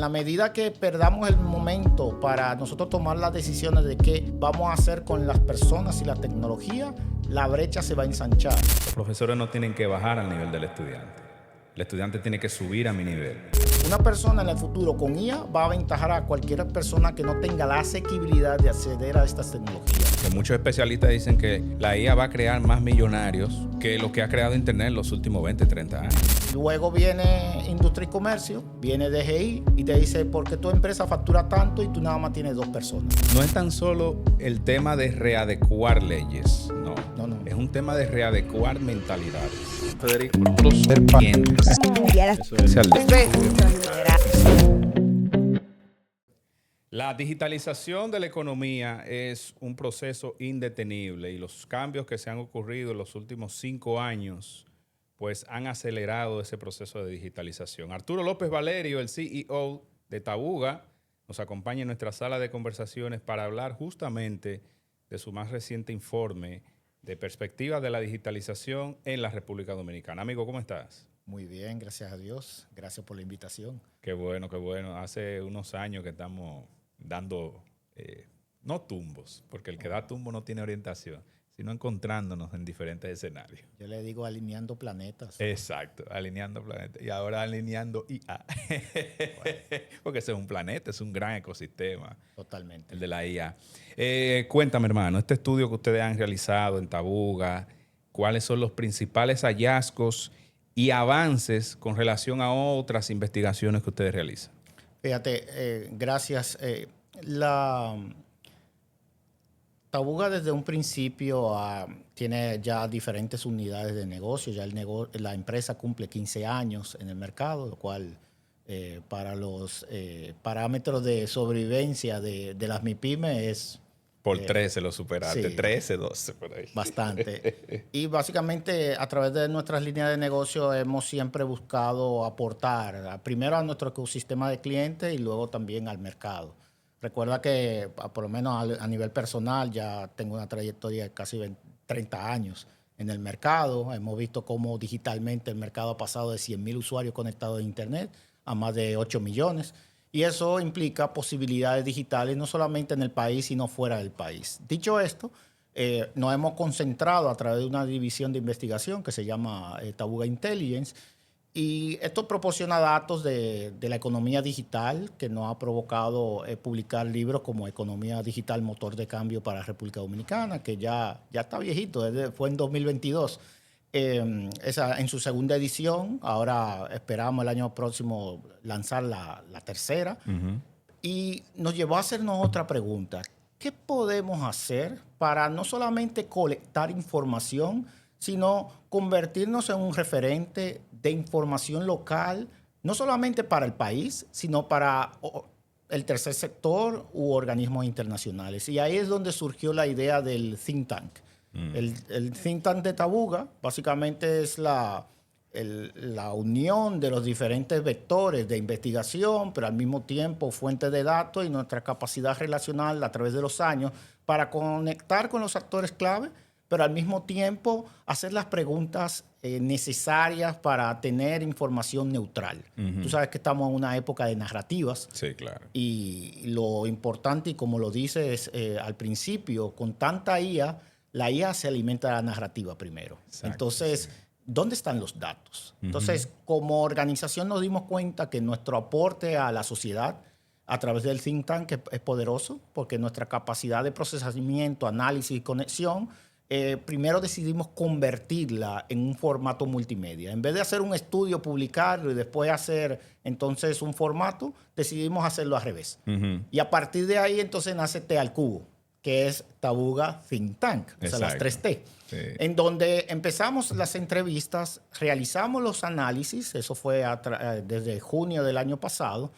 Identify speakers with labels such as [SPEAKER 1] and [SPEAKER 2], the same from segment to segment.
[SPEAKER 1] la medida que perdamos el momento para nosotros tomar las decisiones de qué vamos a hacer con las personas y la tecnología, la brecha se va a ensanchar.
[SPEAKER 2] Los profesores no tienen que bajar al nivel del estudiante. El estudiante tiene que subir a mi nivel.
[SPEAKER 1] Una persona en el futuro con IA va a aventajar a cualquier persona que no tenga la asequibilidad de acceder a estas tecnologías.
[SPEAKER 2] Que muchos especialistas dicen que la IA va a crear más millonarios que lo que ha creado Internet en los últimos 20, 30 años.
[SPEAKER 1] Luego viene Industria y Comercio, viene DGI y te dice, ¿por qué tu empresa factura tanto y tú nada más tienes 2 personas?
[SPEAKER 2] No es tan solo el tema de readecuar leyes, no. Es un tema de readecuar mentalidades.
[SPEAKER 3] Federico, por ser pacientes.
[SPEAKER 2] Eso es La digitalización de la economía es un proceso indetenible y los cambios que se han ocurrido en los últimos 5 años pues han acelerado ese proceso de digitalización. Arturo López Valerio, el CEO de Tabuga, nos acompaña en nuestra sala de conversaciones para hablar justamente de su más reciente informe de perspectiva de la digitalización en la República Dominicana. Amigo, ¿cómo estás?
[SPEAKER 1] Muy bien, gracias a Dios. Gracias por la invitación.
[SPEAKER 2] Qué bueno, qué bueno. Hace unos años que estamos dando, no tumbos, porque el que da tumbo no tiene orientación, sino encontrándonos en diferentes escenarios.
[SPEAKER 1] Yo le digo alineando planetas.
[SPEAKER 2] Exacto, alineando planetas. Y ahora alineando IA. Bueno. Porque ese es un planeta, es un gran ecosistema.
[SPEAKER 1] Totalmente.
[SPEAKER 2] El de la IA. Cuéntame, hermano, este estudio que ustedes han realizado en Tabuga, ¿cuáles son los principales hallazgos y avances con relación a otras investigaciones que ustedes realizan?
[SPEAKER 1] Fíjate, gracias. Tabuga desde un principio tiene ya diferentes unidades de negocio. Ya la empresa cumple 15 años en el mercado, lo cual para los parámetros de sobrevivencia de las MIPYME es...
[SPEAKER 2] Por 13 lo superaste,
[SPEAKER 1] sí,
[SPEAKER 2] 13, 12 por ahí.
[SPEAKER 1] Bastante. Y básicamente a través de nuestras líneas de negocio hemos siempre buscado aportar primero a nuestro ecosistema de clientes y luego también al mercado. Recuerda que por lo menos a nivel personal ya tengo una trayectoria de casi 30 años en el mercado. Hemos visto cómo digitalmente el mercado ha pasado de 100,000 usuarios conectados a Internet a más de 8 millones. Y eso implica posibilidades digitales no solamente en el país, sino fuera del país. Dicho esto, nos hemos concentrado a través de una división de investigación que se llama Tabuga Intelligence. Y esto proporciona datos de la economía digital que nos ha provocado publicar libros como Economía Digital, Motor de Cambio para la República Dominicana, que ya está viejito, fue en 2022. En su segunda edición, ahora esperamos el año próximo lanzar la tercera. Y nos llevó a hacernos otra pregunta. ¿Qué podemos hacer para no solamente colectar información, sino convertirnos en un referente de información local, no solamente para el país, sino para el tercer sector u organismos internacionales? Y ahí es donde surgió la idea del think tank. El think tank de Tabuga básicamente es la unión de los diferentes vectores de investigación, pero al mismo tiempo fuente de datos y nuestra capacidad relacional a través de los años para conectar con los actores clave, pero al mismo tiempo hacer las preguntas necesarias para tener información neutral. Tú sabes que estamos en una época de narrativas.
[SPEAKER 2] Sí, claro.
[SPEAKER 1] Y lo importante, y como lo dices al principio, con tanta IA, la IA se alimenta de la narrativa primero. Exacto, entonces, sí. ¿Dónde están los datos? Entonces, como organización nos dimos cuenta que nuestro aporte a la sociedad a través del think tank es poderoso, porque nuestra capacidad de procesamiento, análisis y conexión, primero decidimos convertirla en un formato multimedia. En vez de hacer un estudio, publicarlo y después hacer entonces un formato, decidimos hacerlo al revés. Y a partir de ahí entonces nace T al cubo, que es Tabuga Think Tank, o sea, las 3T. Sí. En donde empezamos las entrevistas, realizamos los análisis, eso fue desde junio del año pasado,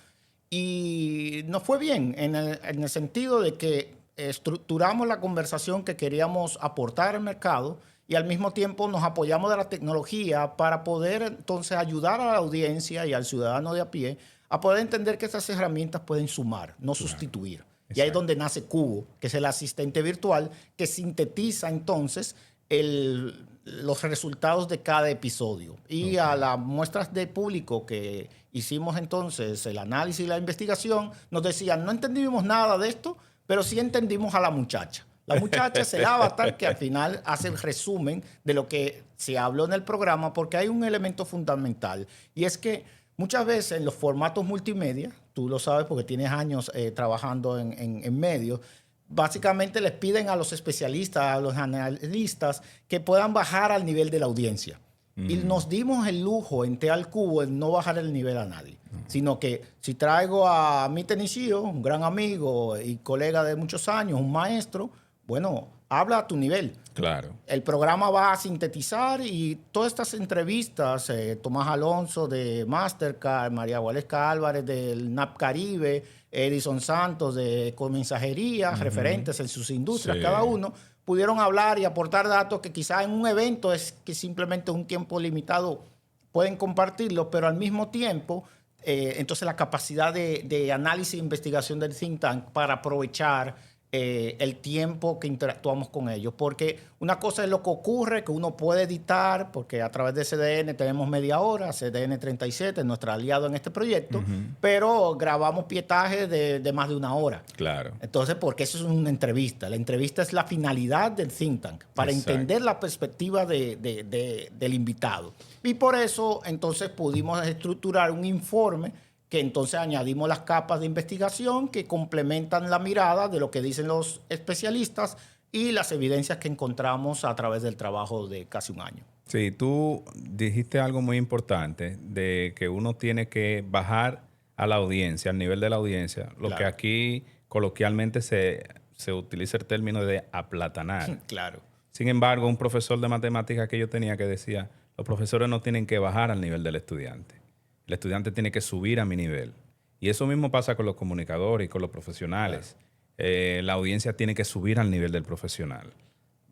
[SPEAKER 1] y nos fue bien en el sentido de que estructuramos la conversación que queríamos aportar al mercado y al mismo tiempo nos apoyamos de la tecnología para poder entonces ayudar a la audiencia y al ciudadano de a pie a poder entender que estas herramientas pueden sumar, no sustituir. Exacto. Y ahí es donde nace Cubo, que es el asistente virtual que sintetiza entonces los resultados de cada episodio. Y a las muestras de público que hicimos entonces, el análisis y la investigación, nos decían, no entendimos nada de esto, pero sí entendimos a la muchacha. La muchacha es el avatar que al final hace el resumen de lo que se habló en el programa, porque hay un elemento fundamental, y es que muchas veces en los formatos multimedia, tú lo sabes porque tienes años trabajando en medios, básicamente les piden a los especialistas, a los analistas, que puedan bajar al nivel de la audiencia. Y nos dimos el lujo en T al Cubo en no bajar el nivel a nadie, sino que si traigo a mi Tenicio, un gran amigo y colega de muchos años, un maestro, bueno, habla a tu nivel.
[SPEAKER 2] Claro.
[SPEAKER 1] El programa va a sintetizar y todas estas entrevistas, Tomás Alonso de Mastercard, María Gualesca Álvarez del NAP Caribe, Edison Santos de Ecomensajería, referentes en sus industrias, cada uno, pudieron hablar y aportar datos que quizás en un evento es que simplemente un tiempo limitado pueden compartirlo, pero al mismo tiempo, entonces la capacidad de análisis e investigación del think tank para aprovechar el tiempo que interactuamos con ellos. Porque una cosa es lo que ocurre, que uno puede editar, porque a través de CDN tenemos media hora, CDN 37, nuestro aliado en este proyecto, pero grabamos pietajes de más de una hora.
[SPEAKER 2] Claro.
[SPEAKER 1] Entonces, porque eso es una entrevista. La entrevista es la finalidad del think tank, para entender la perspectiva del invitado. Y por eso, entonces, pudimos estructurar un informe que entonces añadimos las capas de investigación que complementan la mirada de lo que dicen los especialistas y las evidencias que encontramos a través del trabajo de casi un año.
[SPEAKER 2] Sí, tú dijiste algo muy importante de que uno tiene que bajar a la audiencia, al nivel de la audiencia, lo que aquí coloquialmente se utiliza el término de aplatanar.
[SPEAKER 1] Claro.
[SPEAKER 2] Sin embargo, un profesor de matemáticas que yo tenía que decía, los profesores no tienen que bajar al nivel del estudiante. El estudiante tiene que subir a mi nivel. Y eso mismo pasa con los comunicadores y con los profesionales. Claro. La audiencia tiene que subir al nivel del profesional.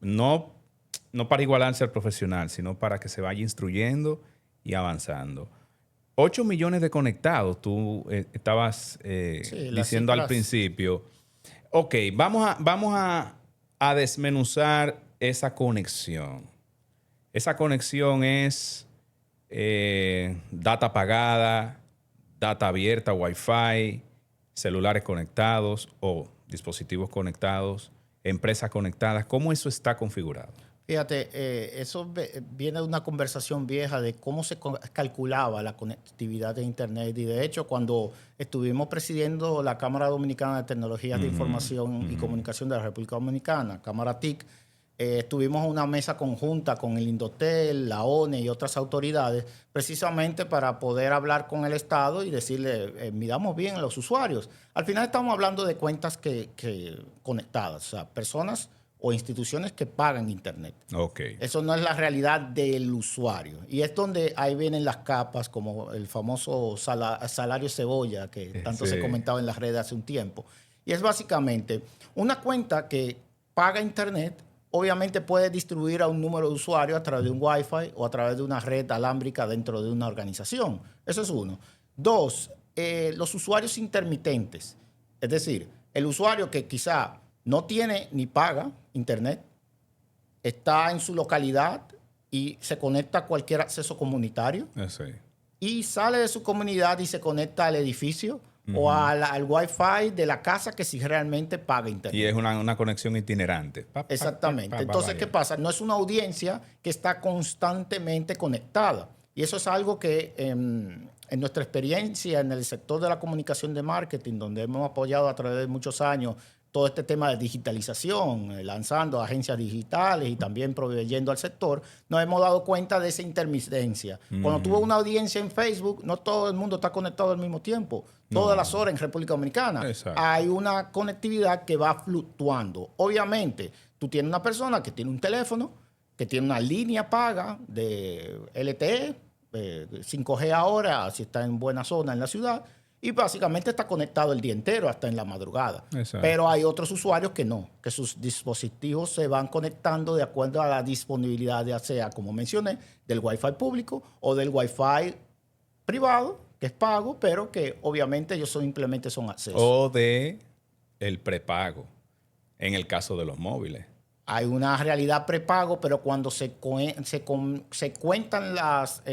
[SPEAKER 2] No para igualarse al profesional, sino para que se vaya instruyendo y avanzando. 8 millones de conectados, tú estabas diciendo al principio. Ok, vamos a desmenuzar esa conexión. Esa conexión es data pagada, data abierta, Wi-Fi, celulares conectados o dispositivos conectados, empresas conectadas. ¿Cómo eso está configurado?
[SPEAKER 1] Fíjate, eso viene de una conversación vieja de cómo se calculaba la conectividad de Internet. Y de hecho, cuando estuvimos presidiendo la Cámara Dominicana de Tecnologías de Información y Comunicación de la República Dominicana, Cámara TIC, estuvimos en una mesa conjunta con el Indotel, la ONE y otras autoridades, precisamente para poder hablar con el Estado y decirle, midamos bien a los usuarios. Al final estamos hablando de cuentas que conectadas, o sea, personas o instituciones que pagan Internet.
[SPEAKER 2] Okay.
[SPEAKER 1] Eso no es la realidad del usuario. Y es donde ahí vienen las capas, como el famoso salario cebolla, que tanto se comentaba en las redes hace un tiempo. Y es básicamente una cuenta que paga Internet, obviamente puede distribuir a un número de usuarios a través de un Wi-Fi o a través de una red alámbrica dentro de una organización. Eso es uno. Dos, los usuarios intermitentes. Es decir, el usuario que quizá no tiene ni paga Internet, está en su localidad y se conecta a cualquier acceso comunitario y sale de su comunidad y se conecta al edificio o al Wi-Fi de la casa que sí realmente paga Internet.
[SPEAKER 2] Y es una conexión itinerante.
[SPEAKER 1] Exactamente. Entonces, ¿qué pasa? No es una audiencia que está constantemente conectada. Y eso es algo que en nuestra experiencia en el sector de la comunicación de marketing, donde hemos apoyado a través de muchos años todo este tema de digitalización, lanzando agencias digitales y también proveyendo al sector, nos hemos dado cuenta de esa intermitencia. Cuando tuvo una audiencia en Facebook, no todo el mundo está conectado al mismo tiempo. Todas las horas en República Dominicana.
[SPEAKER 2] Exacto.
[SPEAKER 1] Hay una conectividad que va fluctuando. Obviamente, tú tienes una persona que tiene un teléfono, que tiene una línea paga de LTE, 5G ahora, si está en buena zona en la ciudad, y básicamente está conectado el día entero, hasta en la madrugada.
[SPEAKER 2] Exacto.
[SPEAKER 1] Pero hay otros usuarios que no, que sus dispositivos se van conectando de acuerdo a la disponibilidad, ya sea, como mencioné, del Wi-Fi público o del Wi-Fi privado, que es pago, pero que obviamente ellos simplemente son accesos.
[SPEAKER 2] O de el prepago, en el caso de los móviles.
[SPEAKER 1] hay una realidad prepago, pero cuando se cuentan las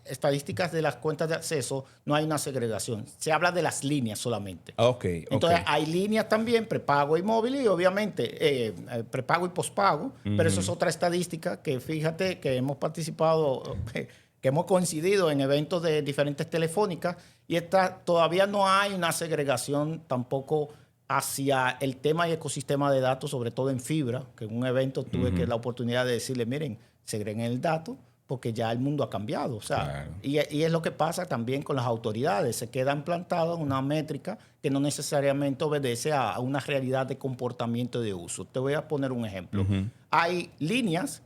[SPEAKER 1] estadísticas de las cuentas de acceso, no hay una segregación. Se habla de las líneas solamente.
[SPEAKER 2] Ok.
[SPEAKER 1] Entonces, hay líneas también, prepago y móvil, y obviamente prepago y pospago, pero eso es otra estadística que fíjate que hemos participado, que hemos coincidido en eventos de diferentes telefónicas, y todavía no hay una segregación tampoco hacia el tema y ecosistema de datos, sobre todo en fibra, que en un evento tuve la oportunidad de decirle, miren, segreguen el dato, porque ya el mundo ha cambiado. O sea,
[SPEAKER 2] Claro.
[SPEAKER 1] y es lo que pasa también con las autoridades. Se quedan plantados en una métrica que no necesariamente obedece a una realidad de comportamiento de uso. Te voy a poner un ejemplo. Hay líneas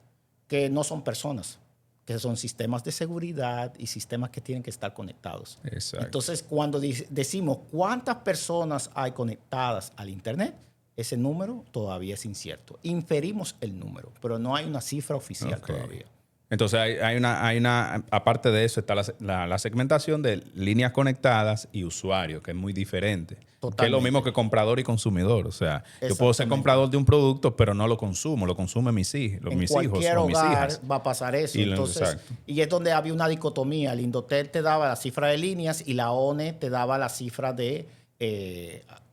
[SPEAKER 1] que no son personas, que son sistemas de seguridad y sistemas que tienen que estar conectados.
[SPEAKER 2] Exacto.
[SPEAKER 1] Entonces, cuando decimos cuántas personas hay conectadas al Internet, ese número todavía es incierto. Inferimos el número, pero no hay una cifra oficial todavía.
[SPEAKER 2] Entonces hay una, aparte de eso está la segmentación de líneas conectadas y usuarios, que es muy diferente.
[SPEAKER 1] Totalmente.
[SPEAKER 2] Que es lo mismo que comprador y consumidor. O sea, yo puedo ser comprador de un producto, pero no lo consumo, lo consumen mis hijos,
[SPEAKER 1] En
[SPEAKER 2] mis
[SPEAKER 1] cualquier
[SPEAKER 2] hijos o mis
[SPEAKER 1] hogar
[SPEAKER 2] hijas.
[SPEAKER 1] va a pasar eso.
[SPEAKER 2] Y
[SPEAKER 1] Entonces, y es donde había una dicotomía. El Indotel te daba la cifra de líneas y la ONE te daba la cifra de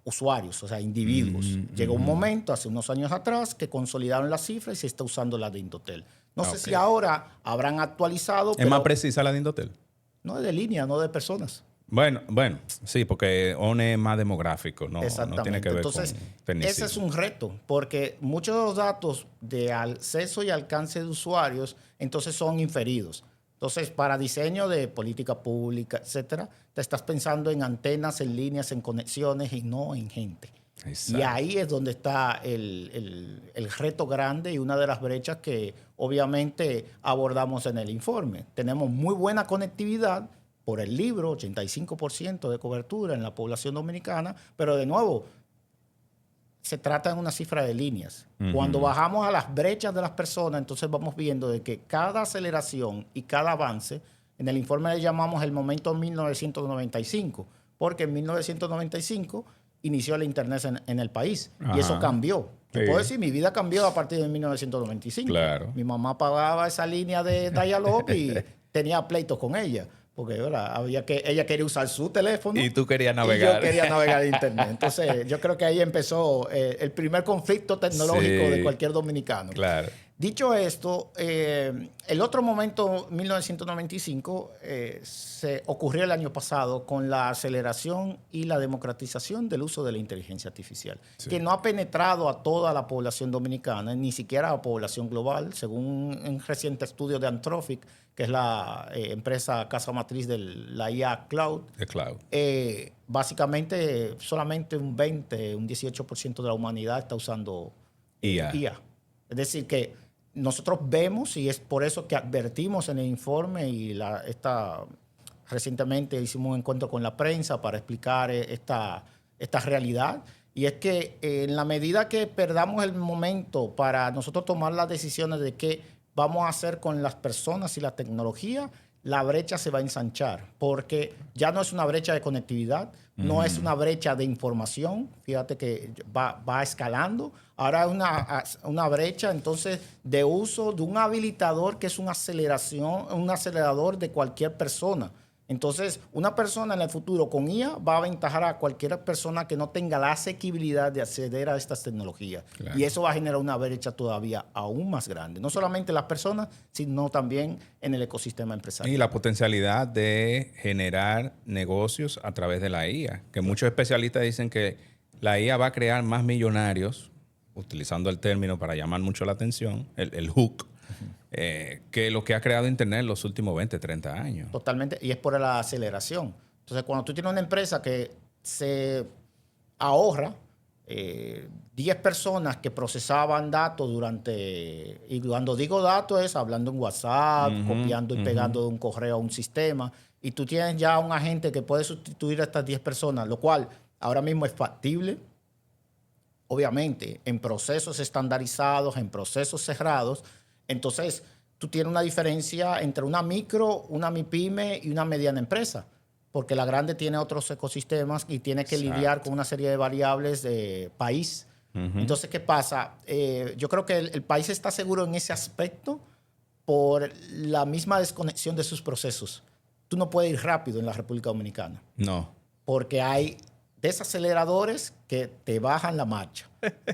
[SPEAKER 1] usuarios, o sea, individuos. Llegó un momento, hace unos años atrás, que consolidaron las cifras y se está usando la de Indotel. No sé si ahora habrán actualizado.
[SPEAKER 2] ¿Es más precisa la de Indotel?
[SPEAKER 1] No es de línea, no de personas.
[SPEAKER 2] Bueno, sí, porque ONE es más demográfico, no tiene que ver
[SPEAKER 1] Entonces,
[SPEAKER 2] con tecnicismo.
[SPEAKER 1] ese es un reto, porque muchos de los datos de acceso y alcance de usuarios, entonces son inferidos. Entonces, para diseño de política pública, etcétera, te estás pensando en antenas, en líneas, en conexiones y no en gente.
[SPEAKER 2] Exacto.
[SPEAKER 1] Y ahí es donde está el reto grande y una de las brechas que obviamente abordamos en el informe. Tenemos muy buena conectividad por el libro, 85% de cobertura en la población dominicana, pero de nuevo, se trata de una cifra de líneas. Cuando bajamos a las brechas de las personas, entonces vamos viendo de que cada aceleración y cada avance, en el informe le llamamos el momento 1995, porque en 1995 inició el Internet en el país.
[SPEAKER 2] Ajá.
[SPEAKER 1] Y eso cambió. Yo
[SPEAKER 2] Sí.
[SPEAKER 1] puedo decir, mi vida cambió a partir de 1995.
[SPEAKER 2] Claro.
[SPEAKER 1] Mi mamá pagaba esa línea de dial-up y tenía pleitos con ella. Porque ¿verdad? Ella quería usar su teléfono.
[SPEAKER 2] Y tú querías
[SPEAKER 1] Y
[SPEAKER 2] navegar.
[SPEAKER 1] yo quería navegar en Internet. Entonces, yo creo que ahí empezó el primer conflicto tecnológico
[SPEAKER 2] Sí.
[SPEAKER 1] de cualquier dominicano.
[SPEAKER 2] Claro.
[SPEAKER 1] Dicho esto, el otro momento, 1995, se ocurrió el año pasado con la aceleración y la democratización del uso de la inteligencia artificial, que no ha penetrado a toda la población dominicana, ni siquiera a la población global, según un reciente estudio de Anthropic, que es la empresa casa matriz de la IA Cloud.
[SPEAKER 2] The Cloud.
[SPEAKER 1] Básicamente, solamente un 18% de la humanidad está usando IA. Es decir, que nosotros vemos, y es por eso que advertimos en el informe y recientemente hicimos un encuentro con la prensa para explicar esta realidad, y es que en la medida que perdamos el momento para nosotros tomar las decisiones de qué vamos a hacer con las personas y la tecnología, la brecha se va a ensanchar, porque ya no es una brecha de conectividad, no es una brecha de información, fíjate que va escalando, ahora es una brecha entonces de uso de un habilitador que es un acelerador de cualquier persona. Entonces, una persona en el futuro con IA va a aventajar a cualquier persona que no tenga la asequibilidad de acceder a estas tecnologías.
[SPEAKER 2] Claro.
[SPEAKER 1] Y eso va a generar una brecha todavía aún más grande. No solamente en las personas, sino también en el ecosistema empresarial.
[SPEAKER 2] Y la potencialidad de generar negocios a través de la IA. Que muchos especialistas dicen que la IA va a crear más millonarios, utilizando el término para llamar mucho la atención, el hook, que lo que ha creado Internet en los últimos 20, 30 años.
[SPEAKER 1] Totalmente, y es por la aceleración. Entonces, cuando tú tienes una empresa que se ahorra 10 personas que procesaban datos y cuando digo datos es hablando en WhatsApp, copiando y pegando de un correo a un sistema, y tú tienes ya un agente que puede sustituir a estas 10 personas, lo cual ahora mismo es factible, obviamente, en procesos estandarizados, en procesos cerrados. Entonces, tú tienes una diferencia entre una micro, una MIPYME y una mediana empresa, porque la grande tiene otros ecosistemas y tiene que lidiar con una serie de variables de país. Entonces, ¿qué pasa? Yo creo que el país está seguro en ese aspecto por la misma desconexión de sus procesos. Tú no puedes ir rápido en la República Dominicana.
[SPEAKER 2] No.
[SPEAKER 1] Porque hay desaceleradores que te bajan la marcha.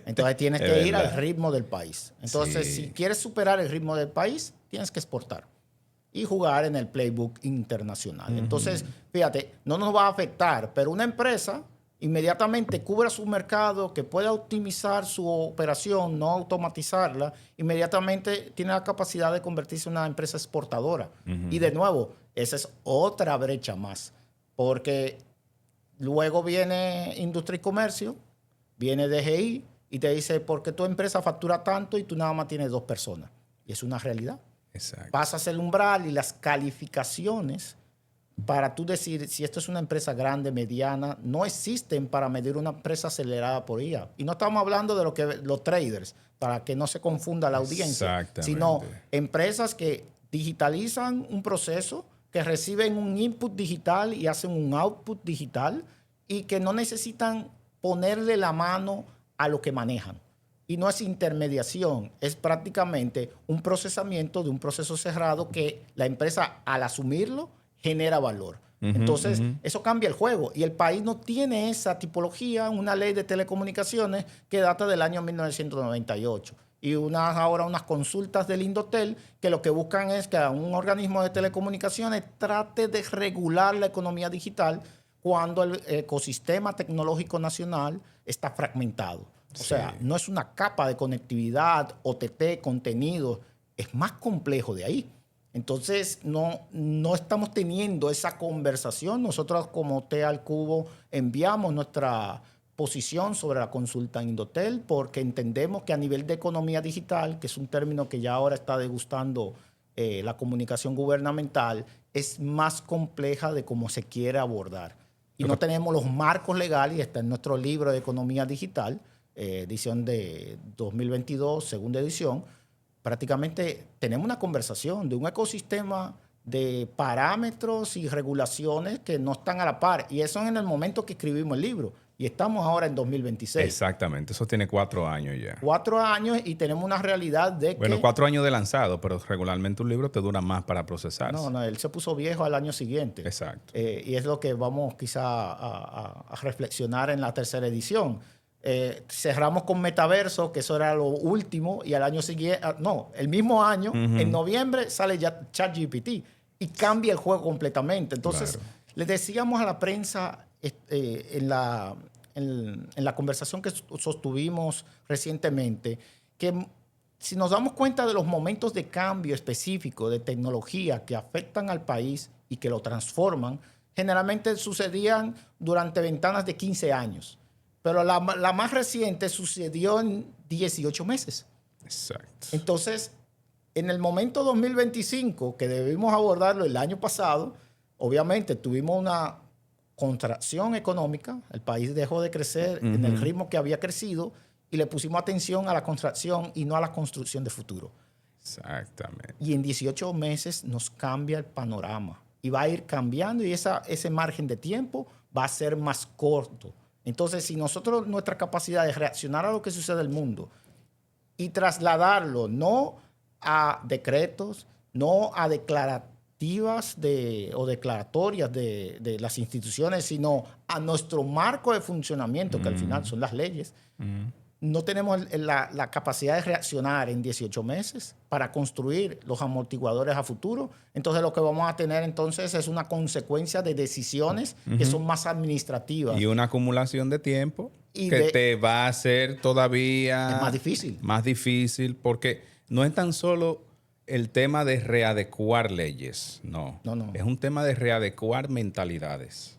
[SPEAKER 1] Entonces tienes que ir al ritmo del país. Entonces, si quieres superar el ritmo del país, tienes que exportar y jugar en el playbook internacional. Entonces, fíjate, no nos va a afectar, pero una empresa inmediatamente cubra su mercado, que pueda optimizar su operación, no automatizarla, inmediatamente tiene la capacidad de convertirse en una empresa exportadora. Y de nuevo, esa es otra brecha más, porque luego viene Industria y Comercio, viene DGI y te dice, ¿por qué tu empresa factura tanto y tú nada más tienes 2 personas? Y es una realidad.
[SPEAKER 2] Exacto.
[SPEAKER 1] Pasas el umbral y las calificaciones para tú decir si esto es una empresa grande, mediana, no existen para medir una empresa acelerada por IA. Y no estamos hablando de lo que los traders, para que no se confunda la audiencia, sino empresas que digitalizan un proceso, que reciben un input digital y hacen un output digital y que no necesitan ponerle la mano a lo que manejan. Y no es intermediación, es prácticamente un procesamiento de un proceso cerrado que la empresa, al asumirlo, genera valor. Entonces, eso cambia el juego. Y el país no tiene esa tipología, una ley de telecomunicaciones que data del año 1998. Y ahora unas consultas del Indotel que lo que buscan es que un organismo de telecomunicaciones trate de regular la economía digital cuando el ecosistema tecnológico nacional está fragmentado. O sea, no es una capa de conectividad, OTT, contenido, es más complejo de ahí. Entonces, no estamos teniendo esa conversación. Nosotros como T al Cubo enviamos nuestra posición sobre la consulta en Indotel porque entendemos que a nivel de economía digital, que es un término que ya ahora está degustando la comunicación gubernamental, es más compleja de cómo se quiere abordar. Y no tenemos los marcos legales, y está en nuestro libro de economía digital, edición de 2022, segunda edición. Prácticamente tenemos una conversación de un ecosistema de parámetros y regulaciones que no están a la par. Y eso en el momento que escribimos el libro. Y estamos ahora en 2026.
[SPEAKER 2] Exactamente. Eso tiene 4 años ya.
[SPEAKER 1] 4 años y tenemos una realidad de que...
[SPEAKER 2] Bueno, 4 años de lanzado, pero regularmente un libro te dura más para procesarse.
[SPEAKER 1] No, él se puso viejo al año siguiente.
[SPEAKER 2] Exacto.
[SPEAKER 1] Y es lo que vamos quizá a reflexionar en la tercera edición. Cerramos con Metaverso, que eso era lo último, y al año siguiente, el mismo año, en noviembre, sale ya ChatGPT y cambia el juego completamente. Entonces, le decíamos a la prensa en la conversación que sostuvimos recientemente, que si nos damos cuenta de los momentos de cambio específico de tecnología que afectan al país y que lo transforman, generalmente sucedían durante ventanas de 15 años. Pero la más reciente sucedió en 18 meses.
[SPEAKER 2] Exacto.
[SPEAKER 1] Entonces, en el momento 2025, que debimos abordarlo el año pasado, obviamente tuvimos una contracción económica. El país dejó de crecer en el ritmo que había crecido y le pusimos atención a la contracción y no a la construcción de futuro.
[SPEAKER 2] Exactamente.
[SPEAKER 1] Y en 18 meses nos cambia el panorama. Y va a ir cambiando y ese margen de tiempo va a ser más corto. Entonces, si nosotros, nuestra capacidad de reaccionar a lo que sucede en el mundo y trasladarlo no a decretos, no a declarativas o declaratorias de las instituciones, sino a nuestro marco de funcionamiento, que al final son las leyes, no tenemos la capacidad de reaccionar en 18 meses para construir los amortiguadores a futuro. Entonces, lo que vamos a tener entonces es una consecuencia de decisiones que son más administrativas.
[SPEAKER 2] Y una acumulación de tiempo que te va a hacer todavía...
[SPEAKER 1] Es más difícil.
[SPEAKER 2] Más difícil porque no es tan solo el tema de readecuar leyes. No. Es un tema de readecuar mentalidades.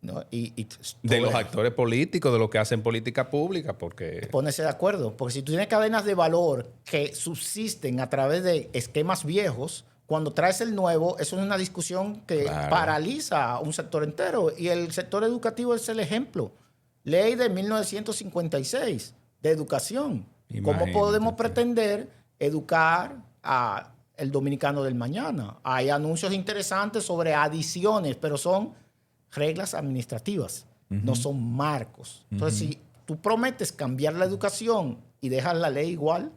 [SPEAKER 1] ¿No?
[SPEAKER 2] De los actores políticos, de los que hacen política pública, porque...
[SPEAKER 1] Ponerse de acuerdo, porque si tú tienes cadenas de valor que subsisten a través de esquemas viejos, cuando traes el nuevo, eso es una discusión que paraliza a un sector entero. Y el sector educativo es el ejemplo. Ley de 1956 de educación. ¿Cómo podemos pretender educar al dominicano del mañana? Hay anuncios interesantes sobre adiciones, pero son reglas administrativas, no son marcos. Entonces, si tú prometes cambiar la educación y dejas la ley igual,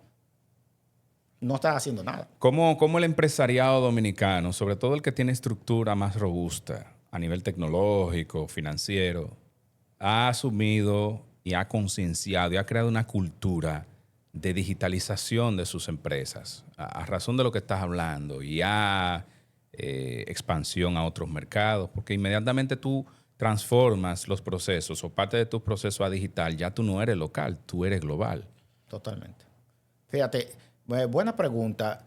[SPEAKER 1] no estás haciendo nada.
[SPEAKER 2] ¿Cómo el empresariado dominicano, sobre todo el que tiene estructura más robusta a nivel tecnológico, financiero, ha asumido y ha concienciado y ha creado una cultura de digitalización de sus empresas, a razón de lo que estás hablando, y a expansión a otros mercados? Porque inmediatamente tú transformas los procesos o parte de tu proceso a digital, ya tú no eres local, tú eres global.
[SPEAKER 1] Totalmente. Fíjate, buena pregunta.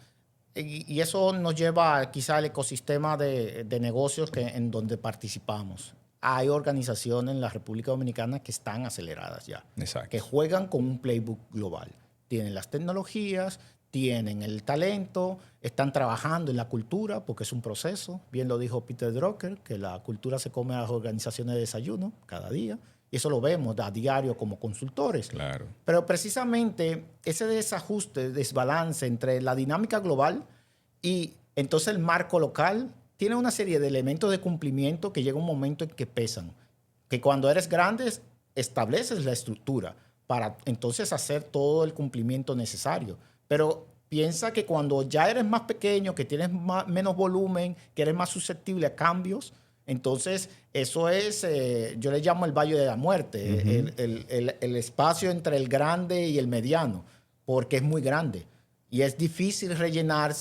[SPEAKER 1] Y eso nos lleva quizá al ecosistema de negocios en donde participamos. Hay organizaciones en la República Dominicana que están aceleradas ya,
[SPEAKER 2] Exacto.
[SPEAKER 1] que juegan con un playbook global. Tienen las tecnologías, tienen el talento, están trabajando en la cultura, porque es un proceso. Bien lo dijo Peter Drucker, que la cultura se come a las organizaciones de desayuno cada día. Y eso lo vemos a diario como consultores.
[SPEAKER 2] Claro.
[SPEAKER 1] Pero precisamente ese desajuste, desbalance entre la dinámica global y entonces el marco local tiene una serie de elementos de cumplimiento que llega un momento en que pesan. Que cuando eres grande estableces la estructura para entonces hacer todo el cumplimiento necesario. Pero piensa que cuando ya eres más pequeño, que tienes menos volumen, que eres más susceptible a cambios, entonces eso es, yo le llamo el valle de la muerte, el espacio entre el grande y el mediano, porque es muy grande. Y es difícil rellenar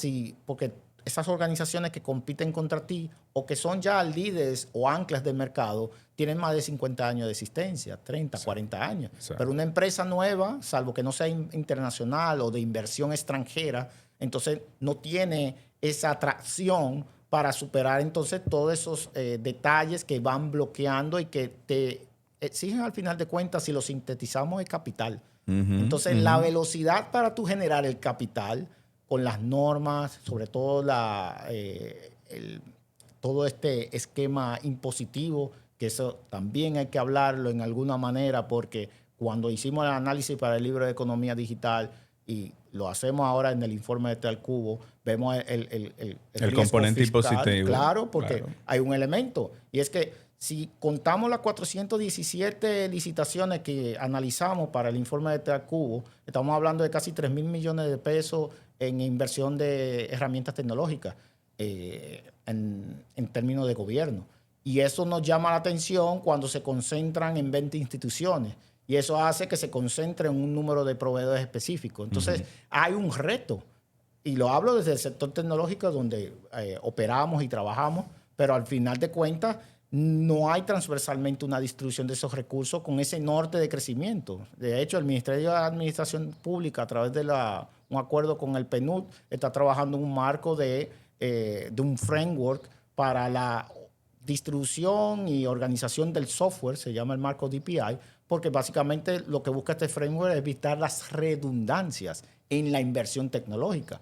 [SPEAKER 1] porque esas organizaciones que compiten contra ti o que son ya líderes o anclas del mercado tienen más de 50 años de existencia, 30, 40 años.
[SPEAKER 2] Sí.
[SPEAKER 1] Pero una empresa nueva, salvo que no sea internacional o de inversión extranjera, entonces no tiene esa atracción para superar entonces todos esos detalles que van bloqueando y que te exigen al final de cuentas, si lo sintetizamos, el capital. Entonces la velocidad para tú generar el capital con las normas, sobre todo todo este esquema impositivo, que eso también hay que hablarlo en alguna manera, porque cuando hicimos el análisis para el libro de Economía Digital, y lo hacemos ahora en el informe de Tal Cubo, vemos el
[SPEAKER 2] componente impositivo.
[SPEAKER 1] Claro, porque
[SPEAKER 2] claro,
[SPEAKER 1] hay un elemento, y es que si contamos las 417 licitaciones que analizamos para el informe de Tal Cubo, estamos hablando de casi 3.000 millones de pesos en inversión de herramientas tecnológicas en términos de gobierno. Y eso nos llama la atención cuando se concentran en 20 instituciones. Y eso hace que se concentre en un número de proveedores específicos. Entonces, hay un reto. Y lo hablo desde el sector tecnológico donde operamos y trabajamos, pero al final de cuentas no hay transversalmente una distribución de esos recursos con ese norte de crecimiento. De hecho, el Ministerio de Administración Pública, a través de un acuerdo con el PNUD, está trabajando en un marco de un framework para la distribución y organización del software, se llama el marco DPI, porque básicamente lo que busca este framework es evitar las redundancias en la inversión tecnológica.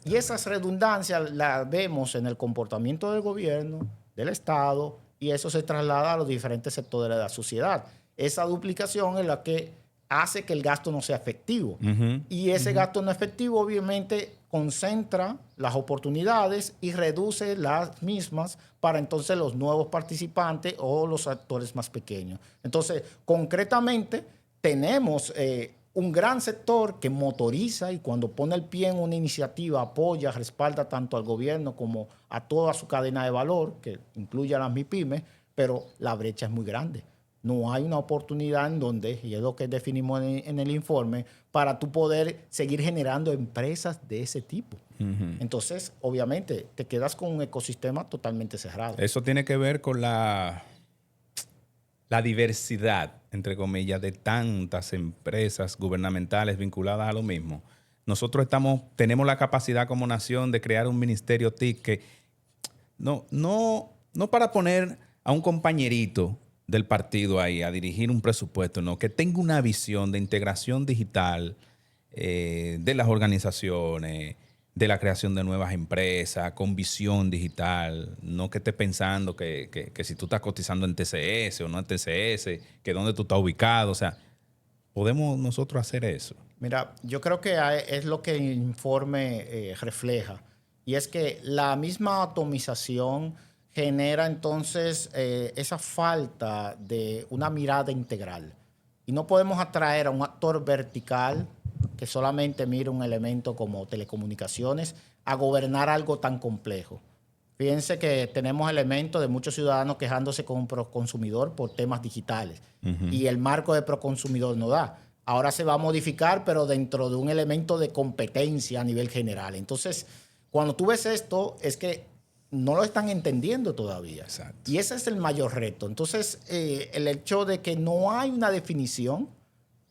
[SPEAKER 1] Y esas redundancias las vemos en el comportamiento del gobierno, del Estado, y eso se traslada a los diferentes sectores de la sociedad. Esa duplicación es la que hace que el gasto no sea efectivo. Y ese gasto no efectivo obviamente concentra las oportunidades y reduce las mismas para entonces los nuevos participantes o los actores más pequeños. Entonces, concretamente, tenemos un gran sector que motoriza y cuando pone el pie en una iniciativa apoya, respalda tanto al gobierno como a toda su cadena de valor, que incluye a las MIPYMES, pero la brecha es muy grande. No hay una oportunidad en donde, y es lo que definimos en el informe, para tú poder seguir generando empresas de ese tipo. Entonces, obviamente, te quedas con un ecosistema totalmente cerrado.
[SPEAKER 2] Eso tiene que ver con la diversidad, entre comillas, de tantas empresas gubernamentales vinculadas a lo mismo. Nosotros tenemos la capacidad como nación de crear un ministerio TIC que no para poner a un compañerito del partido ahí a dirigir un presupuesto, no, que tenga una visión de integración digital de las organizaciones, de la creación de nuevas empresas, con visión digital, no que esté pensando que si tú estás cotizando en TCS o no en TCS, que dónde tú estás ubicado, o sea, podemos nosotros hacer eso.
[SPEAKER 1] Mira, yo creo que es lo que el informe refleja, y es que la misma atomización genera entonces esa falta de una mirada integral. Y no podemos atraer a un actor vertical que solamente mire un elemento como telecomunicaciones a gobernar algo tan complejo. Fíjense que tenemos elementos de muchos ciudadanos quejándose con un proconsumidor por temas digitales. Y el marco de proconsumidor no da. Ahora se va a modificar, pero dentro de un elemento de competencia a nivel general. Entonces, cuando tú ves esto, es que no lo están entendiendo todavía.
[SPEAKER 2] Exacto.
[SPEAKER 1] Y ese es el mayor reto. Entonces, el hecho de que no hay una definición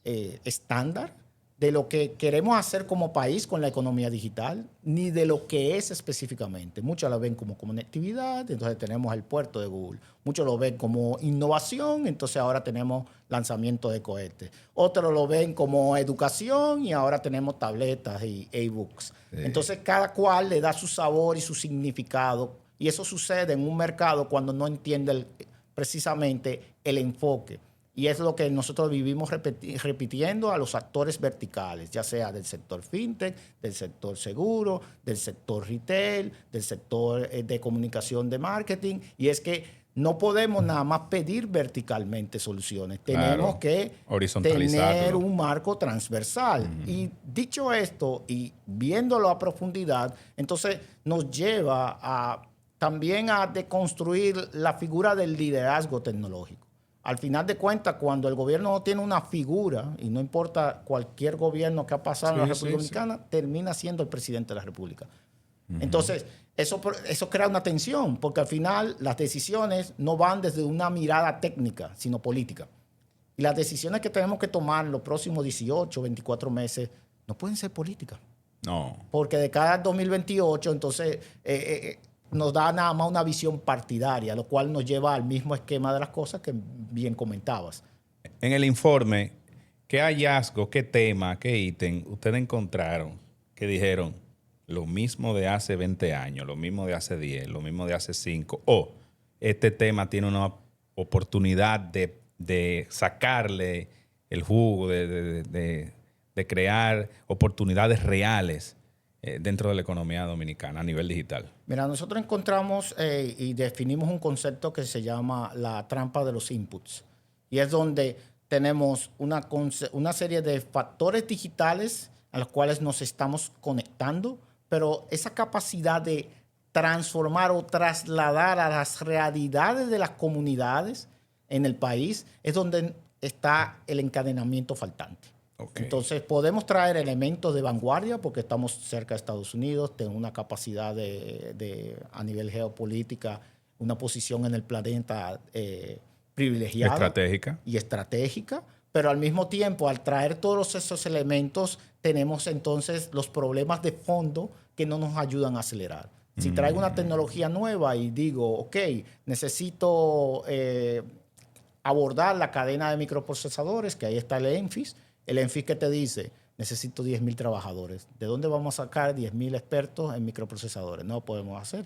[SPEAKER 1] estándar de lo que queremos hacer como país con la economía digital, ni de lo que es específicamente. Muchos lo ven como conectividad, entonces tenemos el puerto de Google. Muchos lo ven como innovación, entonces ahora tenemos lanzamiento de cohetes. Otros lo ven como educación y ahora tenemos tabletas y e-books. Sí. Entonces cada cual le da su sabor y su significado, y eso sucede en un mercado cuando no entiende precisamente el enfoque. Y es lo que nosotros vivimos repitiendo a los actores verticales, ya sea del sector fintech, del sector seguro, del sector retail, del sector de comunicación de marketing. Y es que no podemos nada más pedir verticalmente soluciones. Tenemos que tener un marco transversal. Y dicho esto, y viéndolo a profundidad, entonces nos lleva también a deconstruir la figura del liderazgo tecnológico. Al final de cuentas, cuando el gobierno no tiene una figura, y no importa cualquier gobierno que ha pasado en la República Dominicana, termina siendo el presidente de la República. Entonces, eso crea una tensión, porque al final las decisiones no van desde una mirada técnica, sino política. Y las decisiones que tenemos que tomar en los próximos 18, 24 meses no pueden ser políticas.
[SPEAKER 2] No.
[SPEAKER 1] Porque de cada 2028, entonces... nos da nada más una visión partidaria, lo cual nos lleva al mismo esquema de las cosas que bien comentabas.
[SPEAKER 2] En el informe, ¿qué hallazgo, qué tema, qué ítem ustedes encontraron que dijeron lo mismo de hace 20 años, lo mismo de hace 10, lo mismo de hace 5, o este tema tiene una oportunidad de sacarle el jugo, de crear oportunidades reales dentro de la economía dominicana a nivel digital?
[SPEAKER 1] Mira, nosotros encontramos y definimos un concepto que se llama la trampa de los inputs. Y es donde tenemos una serie de factores digitales a los cuales nos estamos conectando, pero esa capacidad de transformar o trasladar a las realidades de las comunidades en el país es donde está el encadenamiento faltante. Okay. Entonces, podemos traer elementos de vanguardia porque estamos cerca de Estados Unidos, tenemos una capacidad a nivel geopolítica, una posición en el planeta privilegiada. Estratégica. Pero al mismo tiempo, al traer todos esos elementos, tenemos entonces los problemas de fondo que no nos ayudan a acelerar. Si traigo una tecnología nueva y digo, ok, necesito abordar la cadena de microprocesadores, que ahí está el ENFIS. El ENFIS que te dice, necesito 10,000 trabajadores. ¿De dónde vamos a sacar 10,000 expertos en microprocesadores? No lo podemos hacer.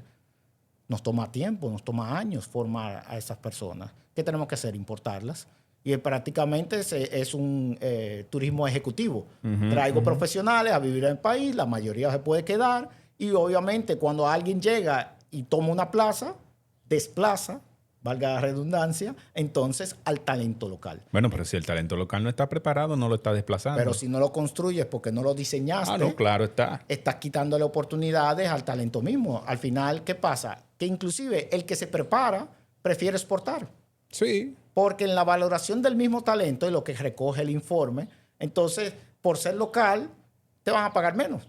[SPEAKER 1] Nos toma tiempo, nos toma años formar a esas personas. ¿Qué tenemos que hacer? Importarlas. Y prácticamente es un turismo ejecutivo. Traigo profesionales a vivir en el país, la mayoría se puede quedar. Y obviamente cuando alguien llega y toma una plaza, desplaza, valga la redundancia, entonces al talento local.
[SPEAKER 2] Bueno, pero si el talento local no está preparado, no lo está desplazando.
[SPEAKER 1] Pero si no lo construyes porque no lo diseñaste,
[SPEAKER 2] no, claro está.
[SPEAKER 1] Estás quitándole oportunidades al talento mismo. Al final, ¿qué pasa? Que inclusive el que se prepara prefiere exportar.
[SPEAKER 2] Sí.
[SPEAKER 1] Porque en la valoración del mismo talento y lo que recoge el informe, entonces, por ser local, te van a pagar menos.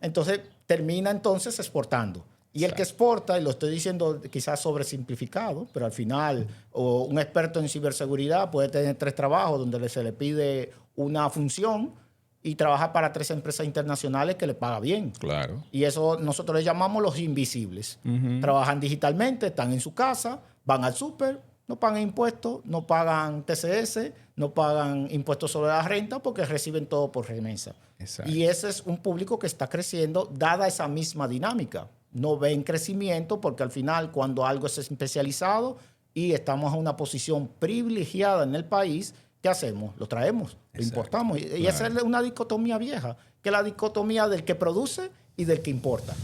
[SPEAKER 1] Entonces, termina entonces exportando. Y el que exporta, y lo estoy diciendo quizás sobresimplificado, pero al final un experto en ciberseguridad puede tener 3 trabajos donde se le pide una función y trabaja para 3 empresas internacionales que le paga bien.
[SPEAKER 2] Claro.
[SPEAKER 1] Y eso nosotros le llamamos los invisibles. Trabajan digitalmente, están en su casa, van al súper, no pagan impuestos, no pagan TCS, no pagan impuestos sobre la renta porque reciben todo por remesa. Exacto. Y ese es un público que está creciendo dada esa misma dinámica. No ven crecimiento porque al final cuando algo es especializado y estamos en una posición privilegiada en el país, ¿qué hacemos? Lo traemos, lo importamos. Y esa es una dicotomía vieja, que es la dicotomía del que produce y del que importa.